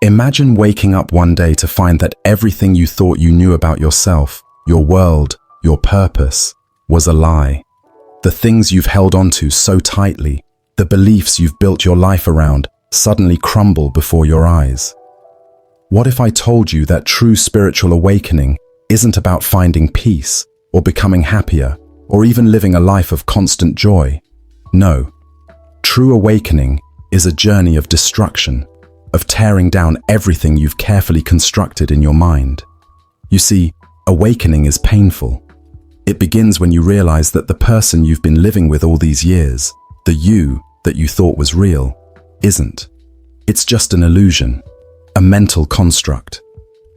Imagine waking up one day to find that everything you thought you knew about yourself, your world, your purpose, was a lie. The things you've held onto so tightly, the beliefs you've built your life around, suddenly crumble before your eyes. What if I told you that true spiritual awakening isn't about finding peace, or becoming happier, or even living a life of constant joy? No. True awakening is a journey of destruction, of tearing down everything you've carefully constructed in your mind. You see, awakening is painful. It begins when you realize that the person you've been living with all these years, the you that you thought was real, isn't. It's just an illusion, a mental construct.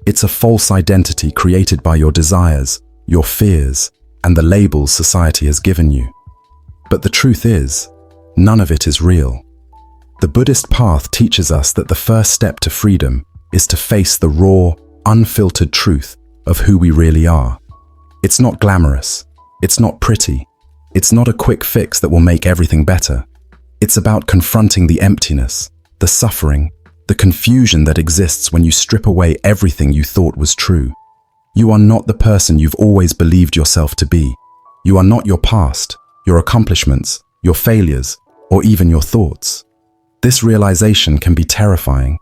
It's a false identity created by your desires, your fears, and the labels society has given you. But the truth is, none of it is real. The Buddhist path teaches us that the first step to freedom is to face the raw, unfiltered truth of who we really are. It's not glamorous. It's not pretty. It's not a quick fix that will make everything better. It's about confronting the emptiness, the suffering, the confusion that exists when you strip away everything you thought was true. You are not the person you've always believed yourself to be. You are not your past, your accomplishments, your failures, or even your thoughts. This realization can be terrifying.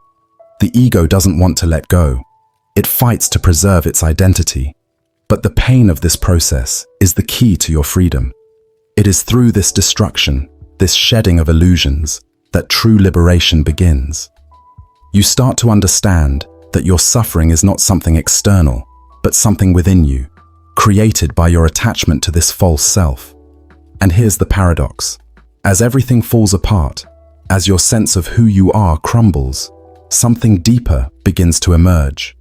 The ego doesn't want to let go. It fights to preserve its identity. But the pain of this process is the key to your freedom. It is through this destruction, this shedding of illusions, that true liberation begins. You start to understand that your suffering is not something external, but something within you, created by your attachment to this false self. And here's the paradox. As everything falls apart, as your sense of who you are crumbles, something deeper begins to emerge.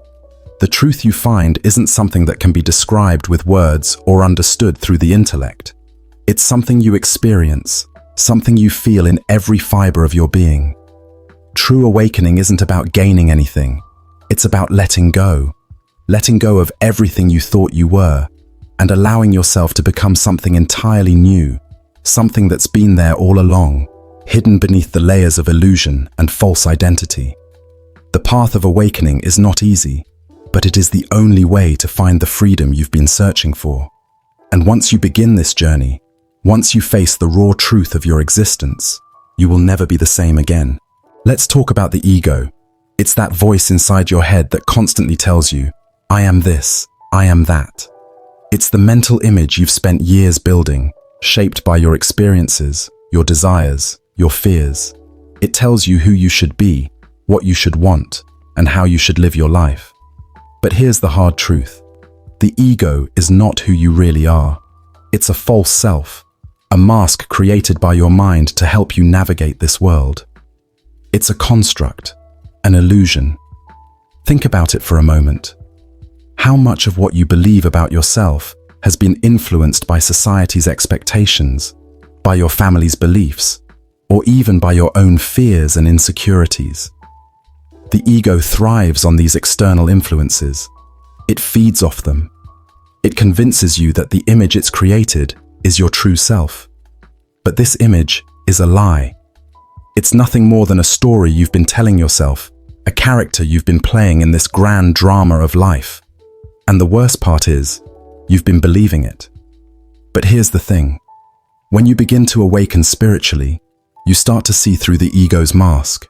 The truth you find isn't something that can be described with words or understood through the intellect. It's something you experience, something you feel in every fiber of your being. True awakening isn't about gaining anything. It's about letting go of everything you thought you were, and allowing yourself to become something entirely new, something that's been there all along, hidden beneath the layers of illusion and false identity. The path of awakening is not easy, but it is the only way to find the freedom you've been searching for. And once you begin this journey, once you face the raw truth of your existence, you will never be the same again. Let's talk about the ego. It's that voice inside your head that constantly tells you, I am this, I am that. It's the mental image you've spent years building, shaped by your experiences, your desires, your fears. It tells you who you should be, what you should want, and how you should live your life. But here's the hard truth. The ego is not who you really are. It's a false self, a mask created by your mind to help you navigate this world. It's a construct, an illusion. Think about it for a moment. How much of what you believe about yourself has been influenced by society's expectations, by your family's beliefs, or even by your own fears and insecurities? The ego thrives on these external influences. It feeds off them. It convinces you that the image it's created is your true self. But this image is a lie. It's nothing more than a story you've been telling yourself, a character you've been playing in this grand drama of life. And the worst part is, you've been believing it. But here's the thing. When you begin to awaken spiritually, you start to see through the ego's mask.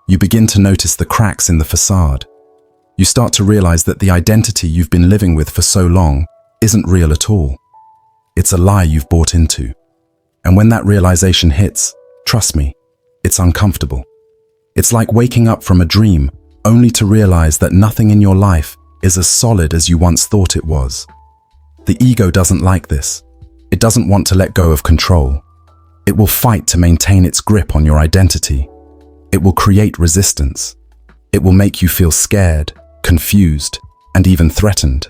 You begin to notice the cracks in the facade. You start to realize that the identity you've been living with for so long isn't real at all. It's a lie you've bought into. And when that realization hits, trust me, it's uncomfortable. It's like waking up from a dream, only to realize that nothing in your life is as solid as you once thought it was. The ego doesn't like this. It doesn't want to let go of control. It will fight to maintain its grip on your identity. It will create resistance. It will make you feel scared, confused, and even threatened.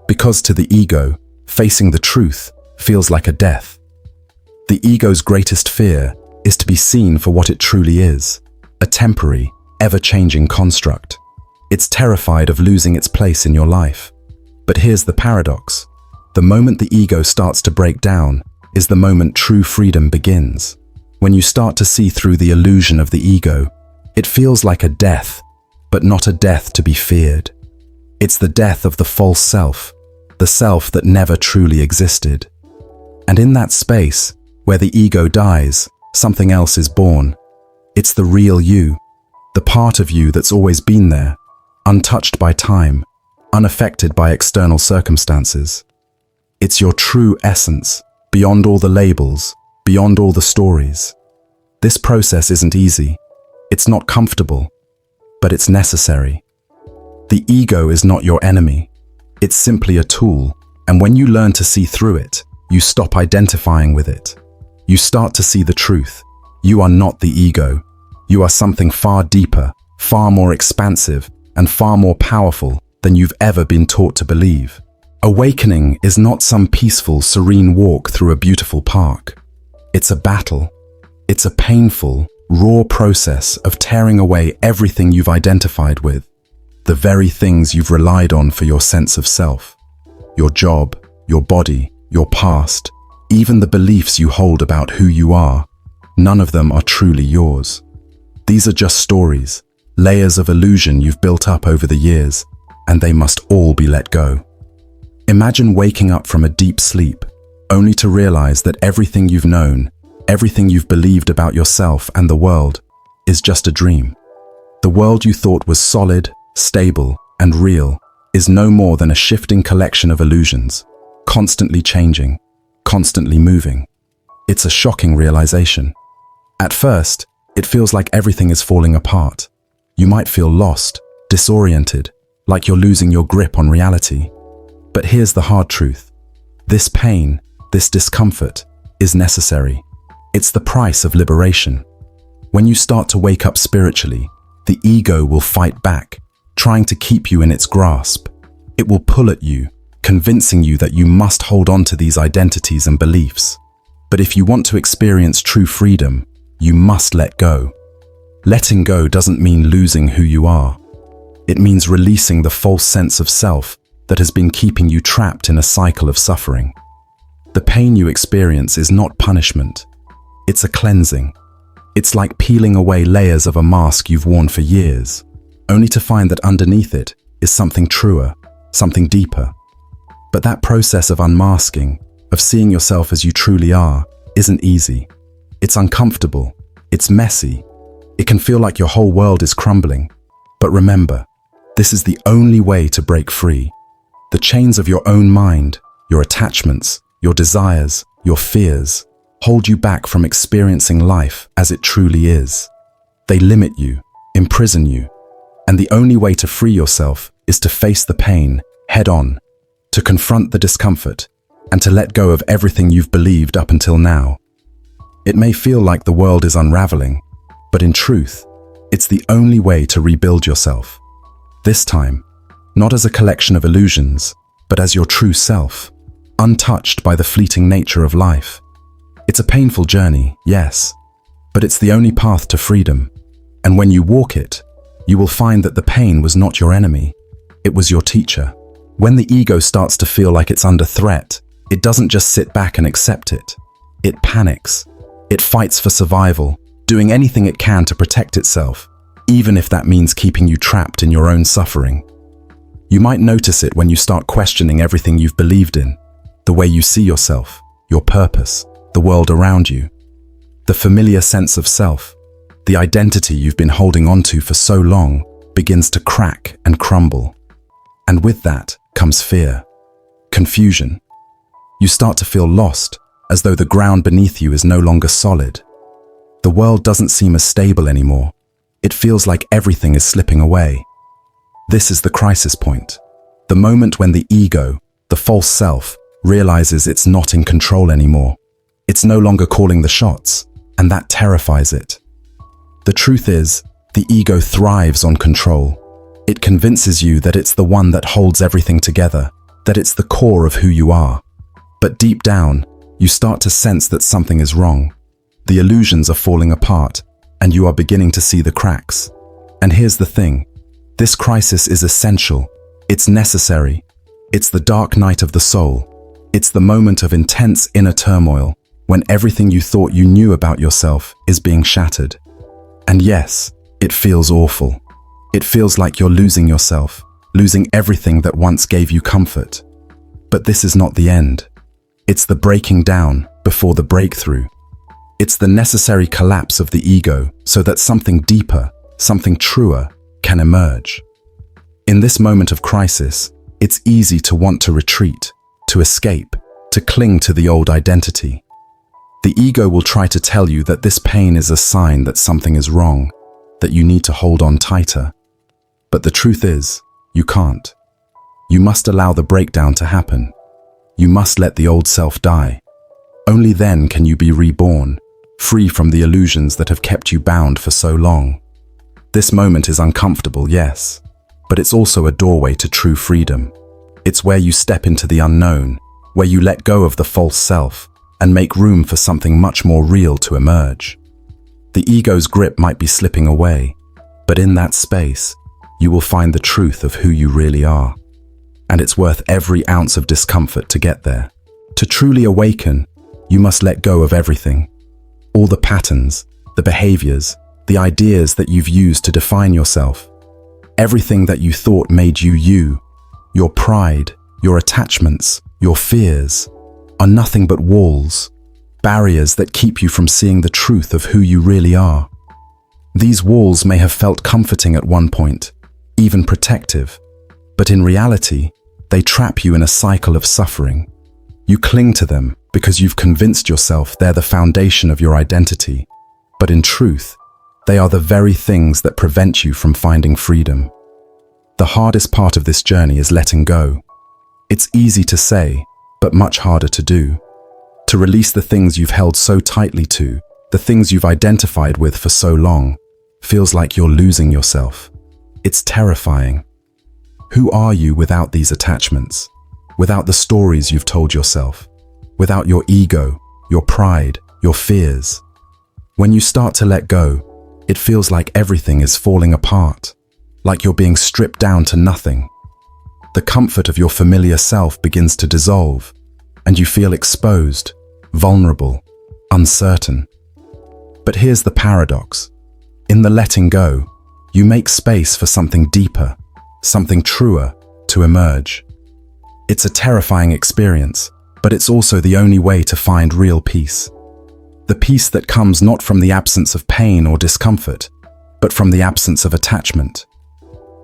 Because to the ego, facing the truth feels like a death. The ego's greatest fear is to be seen for what it truly is, a temporary, ever-changing construct. It's terrified of losing its place in your life. But here's the paradox. The moment the ego starts to break down is the moment true freedom begins. When you start to see through the illusion of the ego, it feels like a death, but not a death to be feared. It's the death of the false self, the self that never truly existed. And in that space, where the ego dies, something else is born. It's the real you, the part of you that's always been there, untouched by time, unaffected by external circumstances. It's your true essence, beyond all the labels, beyond all the stories. This process isn't easy. It's not comfortable, but it's necessary. The ego is not your enemy. It's simply a tool, and when you learn to see through it, you stop identifying with it. You start to see the truth. You are not the ego. You are something far deeper, far more expansive, and far more powerful than you've ever been taught to believe. Awakening is not some peaceful, serene walk through a beautiful park. It's a battle. It's a painful, raw process of tearing away everything you've identified with, the very things you've relied on for your sense of self, your job, your body, your past, even the beliefs you hold about who you are. None of them are truly yours. These are just stories, layers of illusion you've built up over the years, and they must all be let go. Imagine waking up from a deep sleep, only to realize that everything you've known, everything you've believed about yourself and the world, is just a dream. The world you thought was solid, stable, and real is no more than a shifting collection of illusions, constantly changing, constantly moving. It's a shocking realization. At first, it feels like everything is falling apart. You might feel lost, disoriented, like you're losing your grip on reality. But here's the hard truth. This pain, this discomfort, is necessary. It's the price of liberation. When you start to wake up spiritually, the ego will fight back, trying to keep you in its grasp. It will pull at you, convincing you that you must hold on to these identities and beliefs. But if you want to experience true freedom, you must let go. Letting go doesn't mean losing who you are. It means releasing the false sense of self that has been keeping you trapped in a cycle of suffering. The pain you experience is not punishment. It's a cleansing. It's like peeling away layers of a mask you've worn for years, only to find that underneath it is something truer, something deeper. But that process of unmasking, of seeing yourself as you truly are, isn't easy. It's uncomfortable. It's messy. It can feel like your whole world is crumbling. But remember, this is the only way to break free. The chains of your own mind, your attachments, your desires, your fears, hold you back from experiencing life as it truly is. They limit you, imprison you, and the only way to free yourself is to face the pain head on, to confront the discomfort, and to let go of everything you've believed up until now. It may feel like the world is unraveling, but in truth, it's the only way to rebuild yourself. This time, not as a collection of illusions, but as your true self, untouched by the fleeting nature of life. It's a painful journey, yes, but it's the only path to freedom. And when you walk it, you will find that the pain was not your enemy, it was your teacher. When the ego starts to feel like it's under threat, it doesn't just sit back and accept it. It panics. It fights for survival, doing anything it can to protect itself, even if that means keeping you trapped in your own suffering. You might notice it when you start questioning everything you've believed in, the way you see yourself, your purpose, the world around you. The familiar sense of self, the identity you've been holding onto for so long, begins to crack and crumble. And with that comes fear, confusion. You start to feel lost, as though the ground beneath you is no longer solid. The world doesn't seem as stable anymore. It feels like everything is slipping away. This is the crisis point, the moment when the ego, the false self, realizes it's not in control anymore. It's no longer calling the shots, and that terrifies it. The truth is, the ego thrives on control. It convinces you that it's the one that holds everything together, that it's the core of who you are. But deep down, you start to sense that something is wrong. The illusions are falling apart, and you are beginning to see the cracks. And here's the thing. This crisis is essential. It's necessary. It's the dark night of the soul. It's the moment of intense inner turmoil, when everything you thought you knew about yourself is being shattered. And yes, it feels awful. It feels like you're losing yourself, losing everything that once gave you comfort. But this is not the end. It's the breaking down before the breakthrough. It's the necessary collapse of the ego so that something deeper, something truer, can emerge. In this moment of crisis, it's easy to want to retreat, to escape, to cling to the old identity. The ego will try to tell you that this pain is a sign that something is wrong, that you need to hold on tighter. But the truth is, you can't. You must allow the breakdown to happen. You must let the old self die. Only then can you be reborn, free from the illusions that have kept you bound for so long. This moment is uncomfortable, yes, but it's also a doorway to true freedom. It's where you step into the unknown, where you let go of the false self and make room for something much more real to emerge. The ego's grip might be slipping away, but in that space, you will find the truth of who you really are. And it's worth every ounce of discomfort to get there. To truly awaken, you must let go of everything. All the patterns, the behaviors, the ideas that you've used to define yourself. Everything that you thought made you you. Your pride, your attachments, your fears, are nothing but walls, barriers that keep you from seeing the truth of who you really are. These walls may have felt comforting at one point, even protective, but in reality, they trap you in a cycle of suffering. You cling to them because you've convinced yourself they're the foundation of your identity, but in truth, they are the very things that prevent you from finding freedom. The hardest part of this journey is letting go. It's easy to say, but much harder to do. To release the things you've held so tightly to, the things you've identified with for so long, feels like you're losing yourself. It's terrifying. Who are you without these attachments? Without the stories you've told yourself? Without your ego, your pride, your fears? When you start to let go, it feels like everything is falling apart, like you're being stripped down to nothing. The comfort of your familiar self begins to dissolve, and you feel exposed, vulnerable, uncertain. But here's the paradox. In the letting go, you make space for something deeper, something truer to emerge. It's a terrifying experience, but it's also the only way to find real peace. The peace that comes not from the absence of pain or discomfort, but from the absence of attachment.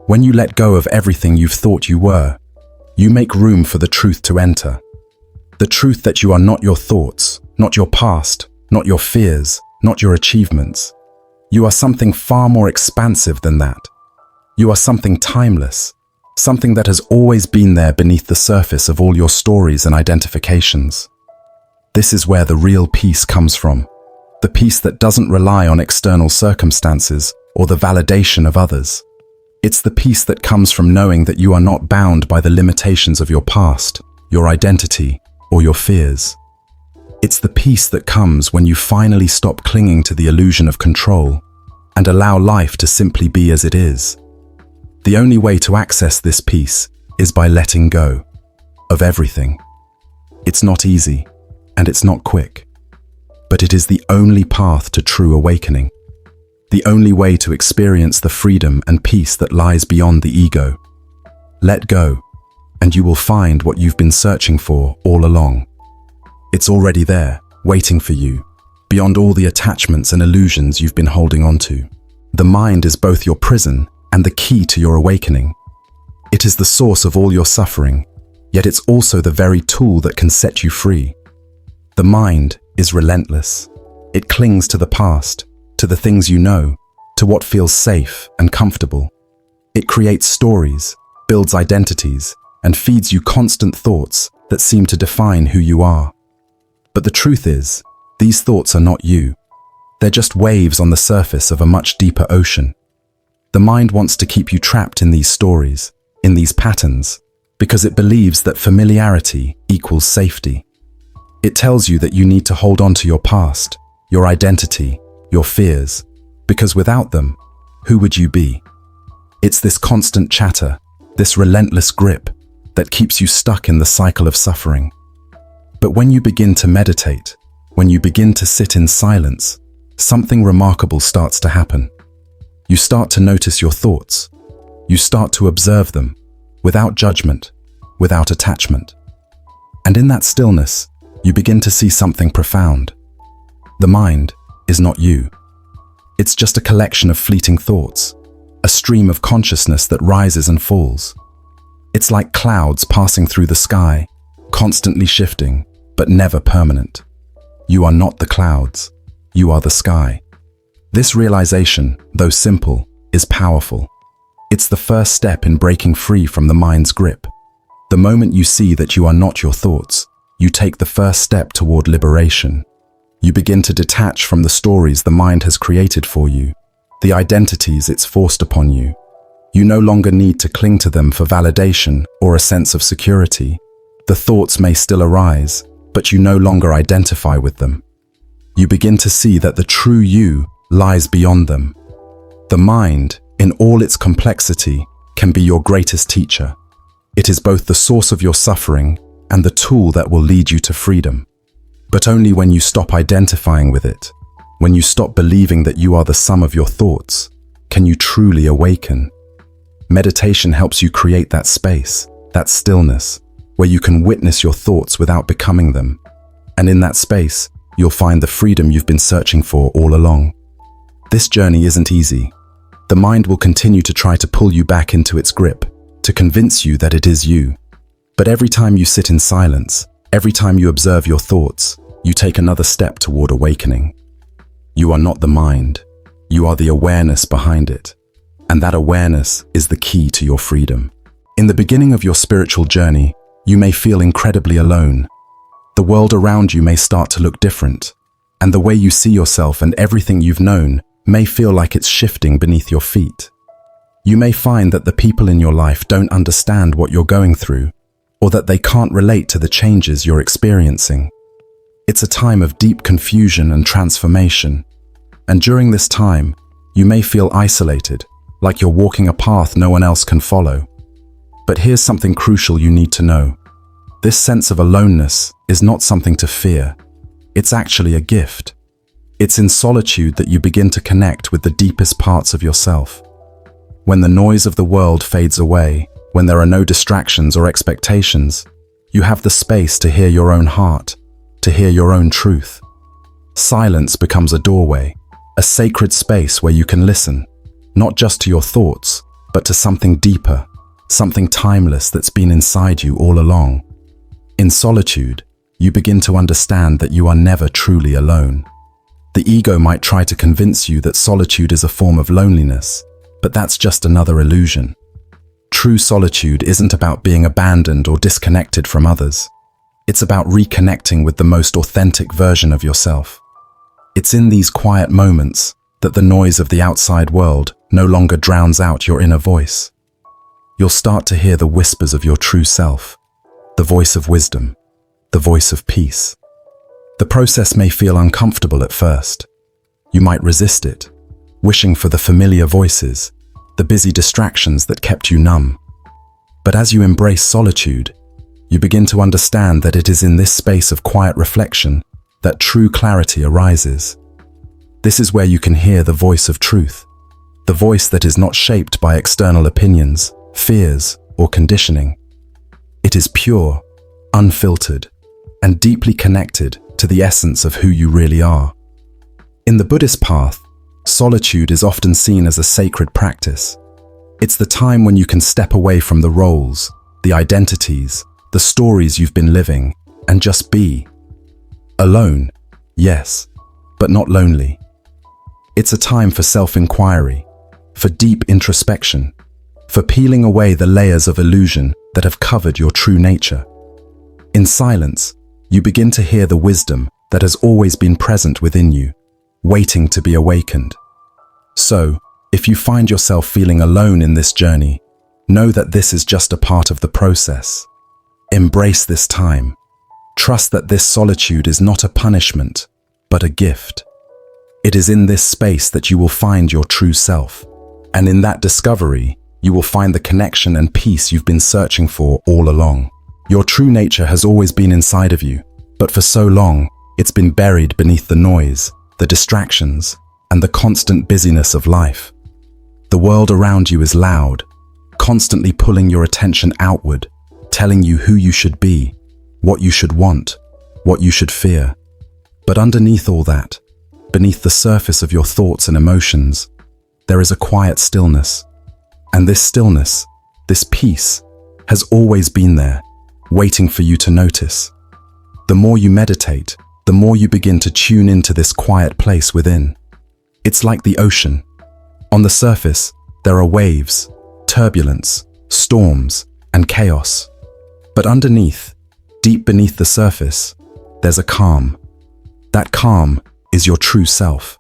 When you let go of everything you've thought you were, you make room for the truth to enter. The truth that you are not your thoughts, not your past, not your fears, not your achievements. You are something far more expansive than that. You are something timeless, something that has always been there beneath the surface of all your stories and identifications. This is where the real peace comes from, the peace that doesn't rely on external circumstances or the validation of others. It's the peace that comes from knowing that you are not bound by the limitations of your past, your identity, or your fears. It's the peace that comes when you finally stop clinging to the illusion of control and allow life to simply be as it is. The only way to access this peace is by letting go of everything. It's not easy, and it's not quick, but it is the only path to true awakening. The only way to experience the freedom and peace that lies beyond the ego. Let go, and you will find what you've been searching for all along. It's already there, waiting for you, beyond all the attachments and illusions you've been holding on to. The mind is both your prison and the key to your awakening. It is the source of all your suffering, yet it's also the very tool that can set you free. The mind is relentless. It clings to the past, to the things you know, to what feels safe and comfortable. It creates stories, builds identities, and feeds you constant thoughts that seem to define who you are. But the truth is, these thoughts are not you. They're just waves on the surface of a much deeper ocean. The mind wants to keep you trapped in these stories, in these patterns, because it believes that familiarity equals safety. It tells you that you need to hold on to your past, your identity, your fears, because without them, who would you be? It's this constant chatter, this relentless grip, that keeps you stuck in the cycle of suffering. But when you begin to meditate, when you begin to sit in silence, something remarkable starts to happen. You start to notice your thoughts, You start to observe them, without judgment, without attachment. And in that stillness, you begin to see something profound. The mind is not you. It's just a collection of fleeting thoughts, a stream of consciousness that rises and falls. It's like clouds passing through the sky, constantly shifting, but never permanent. You are not the clouds. You are the sky. This realization, though simple, is powerful. It's the first step in breaking free from the mind's grip. The moment you see that you are not your thoughts, you take the first step toward liberation. You begin to detach from the stories the mind has created for you, the identities it's forced upon you. You no longer need to cling to them for validation or a sense of security. The thoughts may still arise, but you no longer identify with them. You begin to see that the true you lies beyond them. The mind, in all its complexity, can be your greatest teacher. It is both the source of your suffering and the tool that will lead you to freedom. But only when you stop identifying with it, when you stop believing that you are the sum of your thoughts, can you truly awaken. Meditation helps you create that space, that stillness, where you can witness your thoughts without becoming them. And in that space, you'll find the freedom you've been searching for all along. This journey isn't easy. The mind will continue to try to pull you back into its grip, to convince you that it is you. But every time you sit in silence, every time you observe your thoughts, you take another step toward awakening. You are not the mind. You are the awareness behind it. And that awareness is the key to your freedom. In the beginning of your spiritual journey, you may feel incredibly alone. The world around you may start to look different, and the way you see yourself and everything you've known may feel like it's shifting beneath your feet. You may find that the people in your life don't understand what you're going through, or that they can't relate to the changes you're experiencing. It's a time of deep confusion and transformation, and during this time, you may feel isolated, like you're walking a path no one else can follow. But here's something crucial you need to know. This sense of aloneness is not something to fear. It's actually a gift. It's in solitude that you begin to connect with the deepest parts of yourself. When the noise of the world fades away, when there are no distractions or expectations, you have the space to hear your own heart, to hear your own truth. Silence becomes a doorway, a sacred space where you can listen, not just to your thoughts, but to something deeper, something timeless that's been inside you all along. In solitude, you begin to understand that you are never truly alone. The ego might try to convince you that solitude is a form of loneliness, but that's just another illusion. True solitude isn't about being abandoned or disconnected from others. It's about reconnecting with the most authentic version of yourself. It's in these quiet moments that the noise of the outside world no longer drowns out your inner voice. You'll start to hear the whispers of your true self, the voice of wisdom, the voice of peace. The process may feel uncomfortable at first. You might resist it, wishing for the familiar voices, the busy distractions that kept you numb. But as you embrace solitude, you begin to understand that it is in this space of quiet reflection that true clarity arises. This is where you can hear the voice of truth, the voice that is not shaped by external opinions, fears, or conditioning. It is pure, unfiltered, and deeply connected to the essence of who you really are. In the Buddhist path, solitude is often seen as a sacred practice. It's the time when you can step away from the roles, the identities, the stories you've been living, and just be. Alone, yes, but not lonely. It's a time for self-inquiry, for deep introspection, for peeling away the layers of illusion that have covered your true nature. In silence, you begin to hear the wisdom that has always been present within you, waiting to be awakened. So, if you find yourself feeling alone in this journey, know that this is just a part of the process. Embrace this time. Trust that this solitude is not a punishment, but a gift. It is in this space that you will find your true self, and in that discovery, you will find the connection and peace you've been searching for all along. Your true nature has always been inside of you, but for so long, it's been buried beneath the noise, the distractions, and the constant busyness of life. The world around you is loud, constantly pulling your attention outward, telling you who you should be, what you should want, what you should fear. But underneath all that, beneath the surface of your thoughts and emotions, there is a quiet stillness. And this stillness, this peace, has always been there, waiting for you to notice. The more you meditate, the more you begin to tune into this quiet place within. It's like the ocean. On the surface, there are waves, turbulence, storms, and chaos. But underneath, deep beneath the surface, there's a calm. That calm is your true self.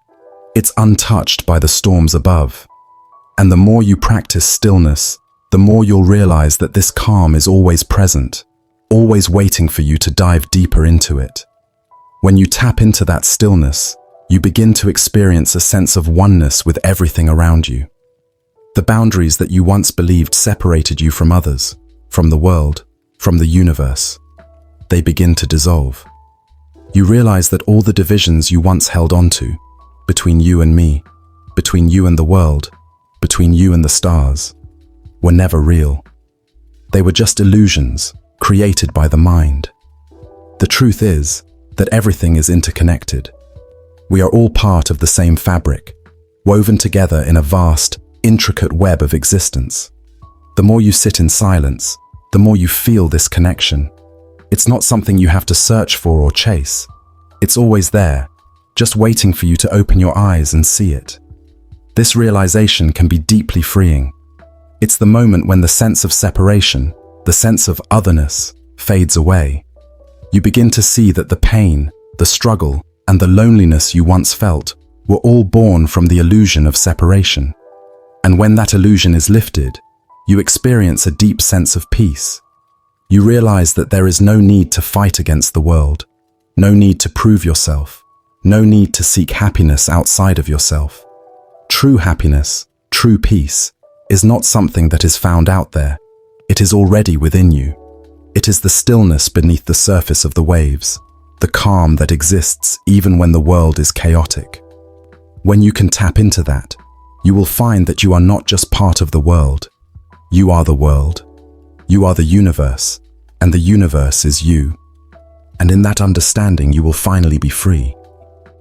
It's untouched by the storms above. And the more you practice stillness, the more you'll realize that this calm is always present, always waiting for you to dive deeper into it. When you tap into that stillness, you begin to experience a sense of oneness with everything around you. The boundaries that you once believed separated you from others, from the world, from the universe, they begin to dissolve. You realize that all the divisions you once held onto, between you and me, between you and the world, between you and the stars, were never real. They were just illusions created by the mind. The truth is that everything is interconnected. We are all part of the same fabric, woven together in a vast, intricate web of existence. The more you sit in silence, the more you feel this connection. It's not something you have to search for or chase. It's always there, just waiting for you to open your eyes and see it. This realization can be deeply freeing. It's the moment when the sense of separation, the sense of otherness, fades away. You begin to see that the pain, the struggle, and the loneliness you once felt were all born from the illusion of separation. And when that illusion is lifted, you experience a deep sense of peace. You realize that there is no need to fight against the world, no need to prove yourself, no need to seek happiness outside of yourself. True happiness, true peace, is not something that is found out there. It is already within you. It is the stillness beneath the surface of the waves, the calm that exists even when the world is chaotic. When you can tap into that, you will find that you are not just part of the world. You are the world. You are the universe, and the universe is you. And in that understanding, you will finally be free.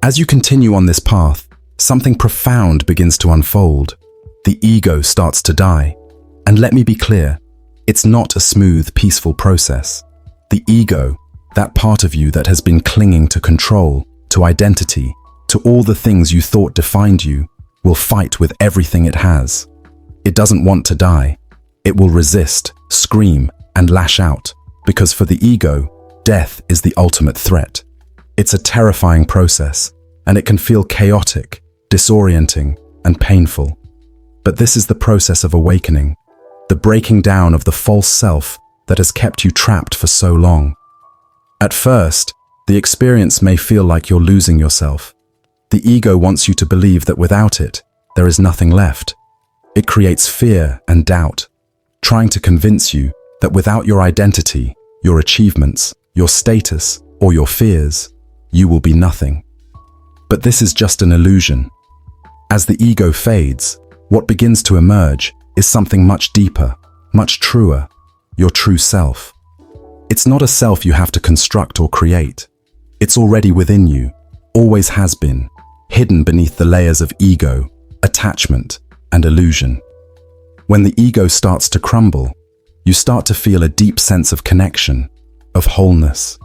As you continue on this path, something profound begins to unfold. The ego starts to die. And let me be clear, it's not a smooth, peaceful process. The ego, that part of you that has been clinging to control, to identity, to all the things you thought defined you, will fight with everything it has. It doesn't want to die. It will resist, scream, and lash out, because for the ego, death is the ultimate threat. It's a terrifying process, and it can feel chaotic, disorienting, and painful. But this is the process of awakening, the breaking down of the false self that has kept you trapped for so long. At first, the experience may feel like you're losing yourself. The ego wants you to believe that without it, there is nothing left. It creates fear and doubt, trying to convince you that without your identity, your achievements, your status, or your fears, you will be nothing. But this is just an illusion. As the ego fades, what begins to emerge is something much deeper, much truer, your true self. It's not a self you have to construct or create. It's already within you, always has been, hidden beneath the layers of ego, attachment, and illusion. When the ego starts to crumble, you start to feel a deep sense of connection, of wholeness.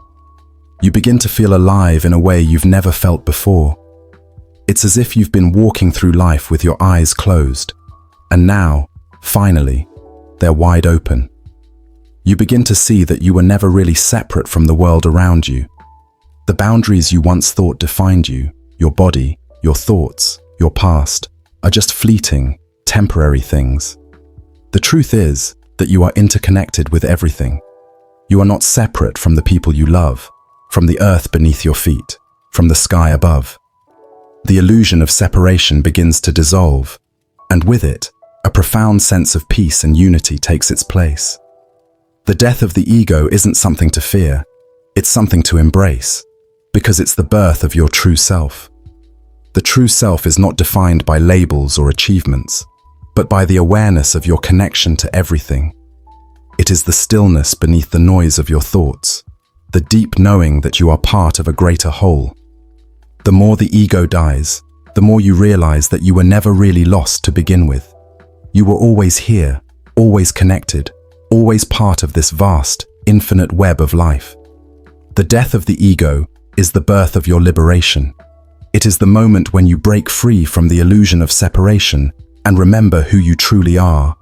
You begin to feel alive in a way you've never felt before. It's as if you've been walking through life with your eyes closed, and now, finally, they're wide open. You begin to see that you were never really separate from the world around you. The boundaries you once thought defined you, your body, your thoughts, your past, are just fleeting, temporary things. The truth is that you are interconnected with everything. You are not separate from the people you love, from the earth beneath your feet, from the sky above. The illusion of separation begins to dissolve, and with it, a profound sense of peace and unity takes its place. The death of the ego isn't something to fear, it's something to embrace, because it's the birth of your true self. The true self is not defined by labels or achievements. but by the awareness of your connection to everything. It is the stillness beneath the noise of your thoughts, the deep knowing that you are part of a greater whole. The more the ego dies, the more you realize that you were never really lost to begin with. You were always here, always connected, always part of this vast, infinite web of life. The death of the ego is the birth of your liberation. It is the moment when you break free from the illusion of separation and remember who you truly are,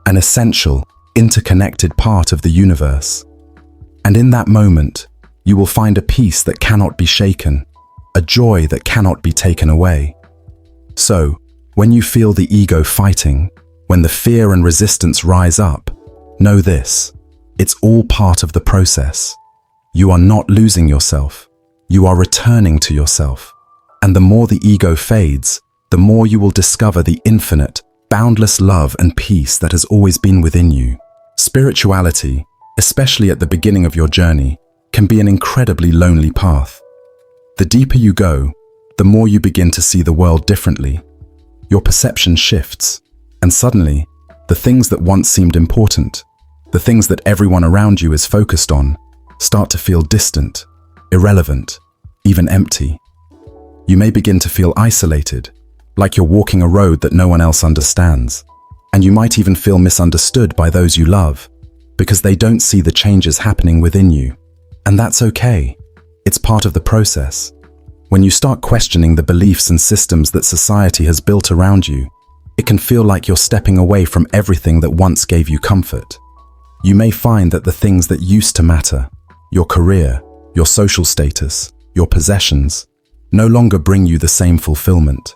an essential, interconnected part of the universe. And in that moment, you will find a peace that cannot be shaken, a joy that cannot be taken away. So, when you feel the ego fighting, when the fear and resistance rise up, know this: it's all part of the process. You are not losing yourself. You are returning to yourself. And the more the ego fades, the more you will discover the infinite, boundless love and peace that has always been within you. Spirituality, especially at the beginning of your journey, can be an incredibly lonely path. The deeper you go, the more you begin to see the world differently. Your perception shifts, and suddenly, the things that once seemed important, the things that everyone around you is focused on, start to feel distant, irrelevant, even empty. You may begin to feel isolated, like you're walking a road that no one else understands. And you might even feel misunderstood by those you love, because they don't see the changes happening within you. And that's okay. It's part of the process. When you start questioning the beliefs and systems that society has built around you, it can feel like you're stepping away from everything that once gave you comfort. You may find that the things that used to matter, your career, your social status, your possessions, no longer bring you the same fulfillment.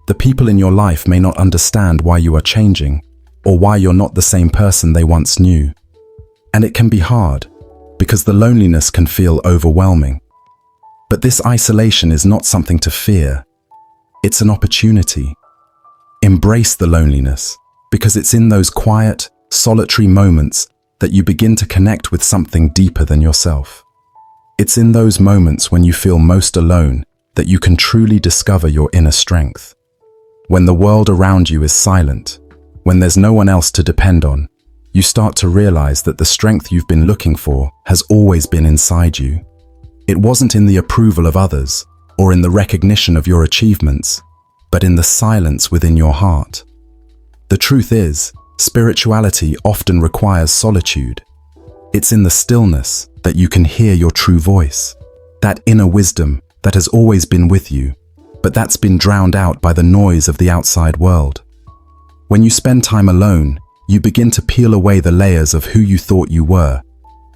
The people in your life may not understand why you are changing, or why you're not the same person they once knew. And it can be hard, because the loneliness can feel overwhelming. But this isolation is not something to fear. It's an opportunity. Embrace the loneliness, because it's in those quiet, solitary moments that you begin to connect with something deeper than yourself. It's in those moments when you feel most alone that you can truly discover your inner strength. When the world around you is silent, when there's no one else to depend on, you start to realize that the strength you've been looking for has always been inside you. It wasn't in the approval of others or in the recognition of your achievements, but in the silence within your heart. The truth is, spirituality often requires solitude. It's in the stillness that you can hear your true voice, that inner wisdom that has always been with you, but that's been drowned out by the noise of the outside world. When you spend time alone, you begin to peel away the layers of who you thought you were,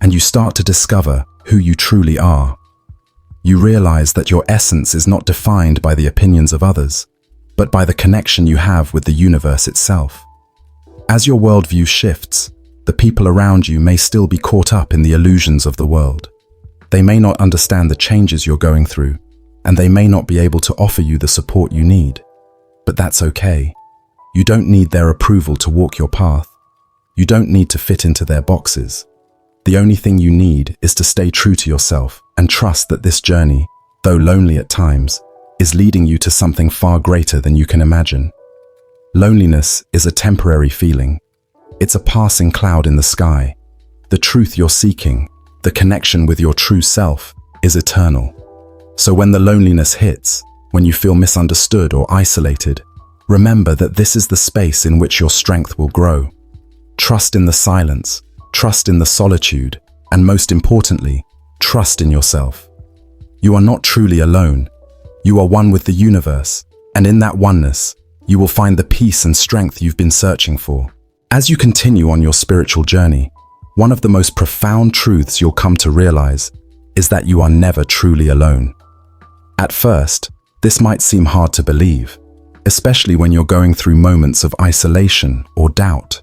and you start to discover who you truly are. You realize that your essence is not defined by the opinions of others, but by the connection you have with the universe itself. As your worldview shifts, the people around you may still be caught up in the illusions of the world. They may not understand the changes you're going through, and they may not be able to offer you the support you need. But that's okay. You don't need their approval to walk your path. You don't need to fit into their boxes. The only thing you need is to stay true to yourself and trust that this journey, though lonely at times, is leading you to something far greater than you can imagine. Loneliness is a temporary feeling. It's a passing cloud in the sky. The truth you're seeking, the connection with your true self, is eternal. So when the loneliness hits, when you feel misunderstood or isolated, remember that this is the space in which your strength will grow. Trust in the silence, trust in the solitude, and most importantly, trust in yourself. You are not truly alone. You are one with the universe, and in that oneness, you will find the peace and strength you've been searching for. As you continue on your spiritual journey, one of the most profound truths you'll come to realize is that you are never truly alone. At first, this might seem hard to believe, especially when you're going through moments of isolation or doubt.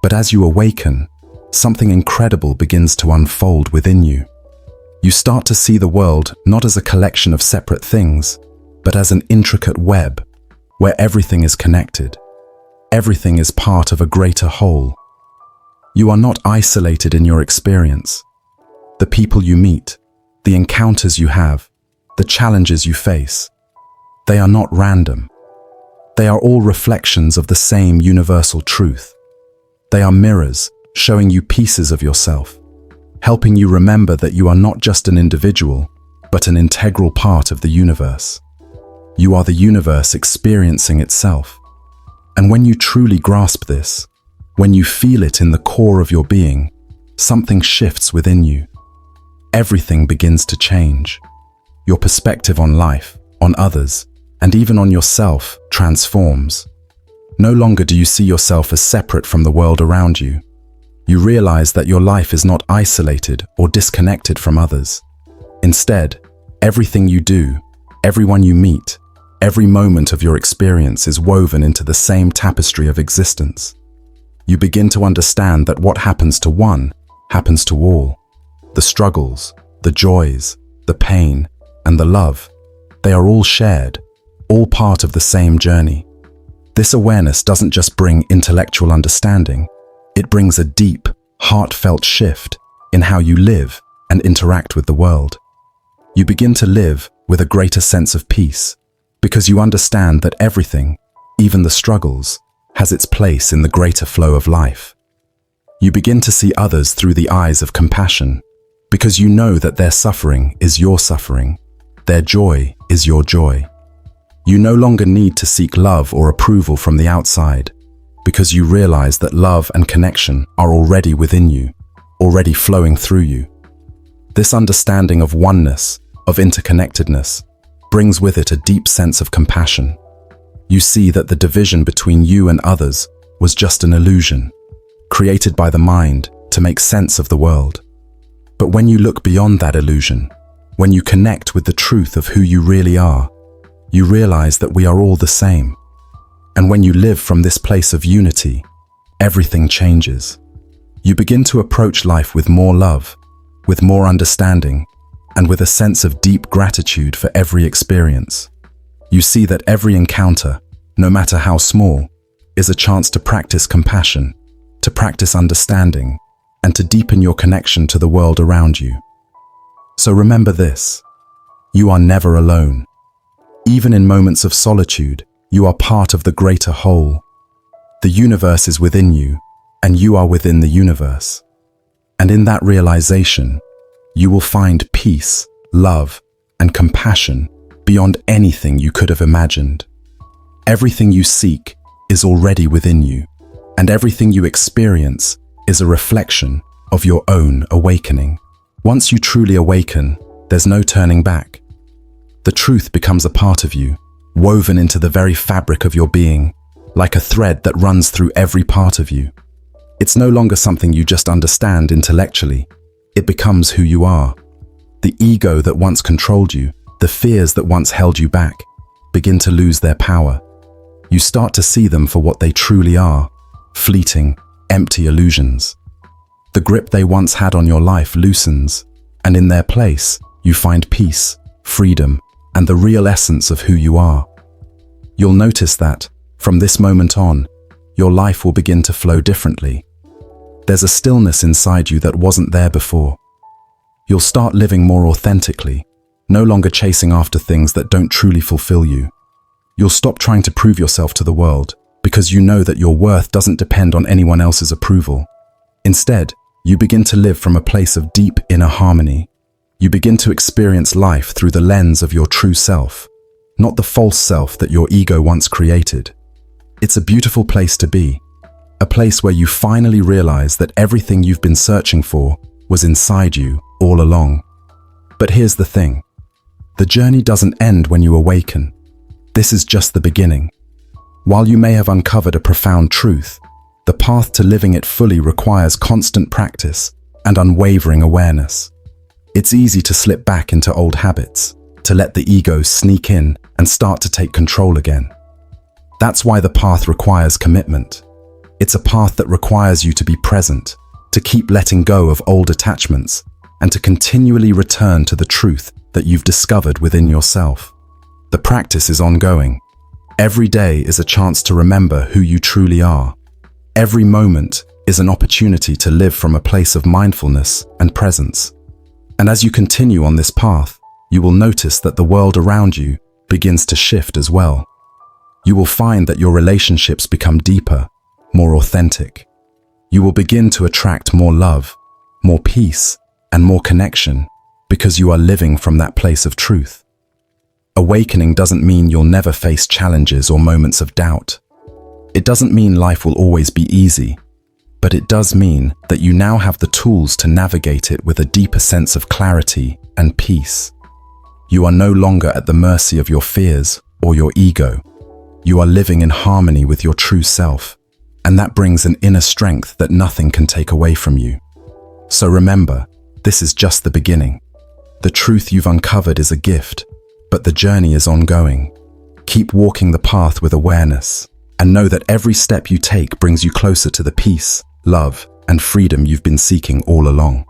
But as you awaken, something incredible begins to unfold within you. You start to see the world not as a collection of separate things, but as an intricate web where everything is connected. Everything is part of a greater whole. You are not isolated in your experience. The people you meet, the encounters you have, the challenges you face, they are not random. They are all reflections of the same universal truth. They are mirrors, showing you pieces of yourself, helping you remember that you are not just an individual, but an integral part of the universe. You are the universe experiencing itself. And when you truly grasp this, when you feel it in the core of your being, something shifts within you. Everything begins to change. Your perspective on life, on others, and even on yourself transforms. No longer do you see yourself as separate from the world around you. You realize that your life is not isolated or disconnected from others. Instead, everything you do, everyone you meet, every moment of your experience is woven into the same tapestry of existence. You begin to understand that what happens to one happens to all. The struggles, the joys, the pain, and the love, they are all shared, all part of the same journey. This awareness doesn't just bring intellectual understanding, it brings a deep, heartfelt shift in how you live and interact with the world. You begin to live with a greater sense of peace, because you understand that everything, even the struggles, has its place in the greater flow of life. You begin to see others through the eyes of compassion, because you know that their suffering is your suffering, their joy is your joy. You no longer need to seek love or approval from the outside, because you realize that love and connection are already within you, already flowing through you. This understanding of oneness, of interconnectedness, brings with it a deep sense of compassion. You see that the division between you and others was just an illusion, created by the mind to make sense of the world. But when you look beyond that illusion, when you connect with the truth of who you really are, you realize that we are all the same. And when you live from this place of unity, everything changes. You begin to approach life with more love, with more understanding, and with a sense of deep gratitude for every experience. You see that every encounter, no matter how small, is a chance to practice compassion, to practice understanding, and to deepen your connection to the world around you. So remember this: you are never alone. Even in moments of solitude, you are part of the greater whole. The universe is within you, and you are within the universe. And in that realization, you will find peace, love, and compassion beyond anything you could have imagined. Everything you seek is already within you, and everything you experience is a reflection of your own awakening. Once you truly awaken, there's no turning back. The truth becomes a part of you, woven into the very fabric of your being, like a thread that runs through every part of you. It's no longer something you just understand intellectually. It becomes who you are. The ego that once controlled you, the fears that once held you back, begin to lose their power. You start to see them for what they truly are: fleeting, empty illusions. The grip they once had on your life loosens, and in their place, you find peace, freedom, and the real essence of who you are. You'll notice that, from this moment on, your life will begin to flow differently. There's a stillness inside you that wasn't there before. You'll start living more authentically, no longer chasing after things that don't truly fulfill you. You'll stop trying to prove yourself to the world, because you know that your worth doesn't depend on anyone else's approval. Instead, you begin to live from a place of deep inner harmony. You begin to experience life through the lens of your true self, not the false self that your ego once created. It's a beautiful place to be, a place where you finally realize that everything you've been searching for was inside you all along. But here's the thing: the journey doesn't end when you awaken. This is just the beginning. While you may have uncovered a profound truth, the path to living it fully requires constant practice and unwavering awareness. It's easy to slip back into old habits, to let the ego sneak in and start to take control again. That's why the path requires commitment. It's a path that requires you to be present, to keep letting go of old attachments, and to continually return to the truth that you've discovered within yourself. The practice is ongoing. Every day is a chance to remember who you truly are. Every moment is an opportunity to live from a place of mindfulness and presence. And as you continue on this path, you will notice that the world around you begins to shift as well. You will find that your relationships become deeper, more authentic. You will begin to attract more love, more peace, and more connection because you are living from that place of truth. Awakening doesn't mean you'll never face challenges or moments of doubt. It doesn't mean life will always be easy, but it does mean that you now have the tools to navigate it with a deeper sense of clarity and peace. You are no longer at the mercy of your fears or your ego. You are living in harmony with your true self, and that brings an inner strength that nothing can take away from you. So remember, this is just the beginning. The truth you've uncovered is a gift, but the journey is ongoing. Keep walking the path with awareness, and know that every step you take brings you closer to the peace, love, and freedom you've been seeking all along.